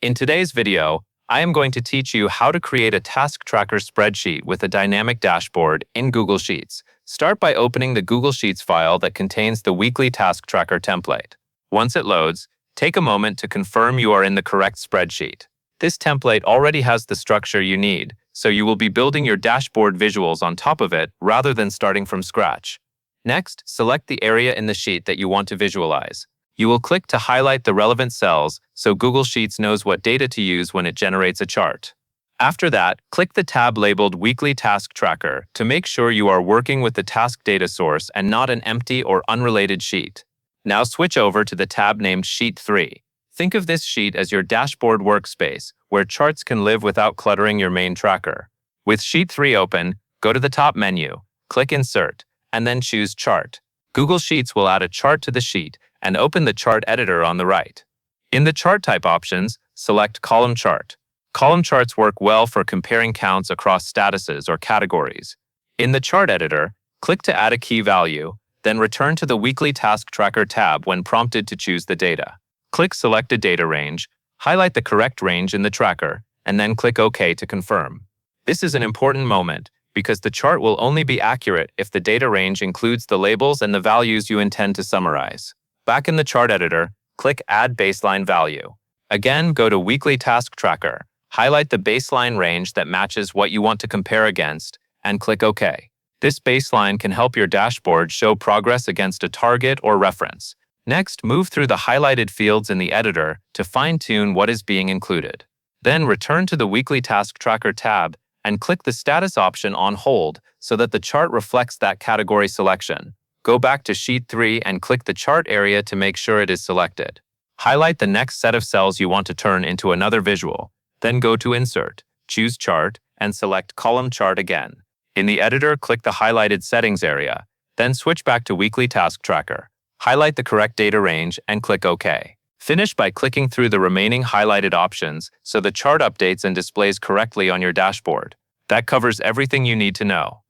In today's video, I am going to teach you how to create a task tracker spreadsheet with a dynamic dashboard in Google Sheets. Start by opening the Google Sheets file that contains the weekly task tracker template. Once it loads, take a moment to confirm you are in the correct spreadsheet. This template already has the structure you need, so you will be building your dashboard visuals on top of it rather than starting from scratch. Next, select the area in the sheet that you want to visualize. You will click to highlight the relevant cells so Google Sheets knows what data to use when it generates a chart. After that, click the tab labeled Weekly Task Tracker to make sure you are working with the task data source and not an empty or unrelated sheet. Now switch over to the tab named Sheet 3. Think of this sheet as your dashboard workspace, where charts can live without cluttering your main tracker. With Sheet 3 open, go to the top menu, click Insert, and then choose Chart. Google Sheets will add a chart to the sheet and open the chart editor on the right. In the chart type options, select Column Chart. Column charts work well for comparing counts across statuses or categories. In the chart editor, click to add a key value, then return to the Weekly Task Tracker tab when prompted to choose the data. Click Select a Data Range, highlight the correct range in the tracker, and then click OK to confirm. This is an important moment because the chart will only be accurate if the data range includes the labels and the values you intend to summarize. Back in the chart editor, click Add Baseline Value. Again, go to Weekly Task Tracker, highlight the baseline range that matches what you want to compare against, and click OK. This baseline can help your dashboard show progress against a target or reference. Next, move through the highlighted fields in the editor to fine-tune what is being included. Then return to the Weekly Task Tracker tab and click the status option on hold so that the chart reflects that category selection. Go back to Sheet 3 and click the chart area to make sure it is selected. Highlight the next set of cells you want to turn into another visual. Then go to Insert, choose Chart, and select Column Chart again. In the editor, click the highlighted Settings area. Then switch back to Weekly Task Tracker. Highlight the correct data range and click OK. Finish by clicking through the remaining highlighted options so the chart updates and displays correctly on your dashboard. That covers everything you need to know.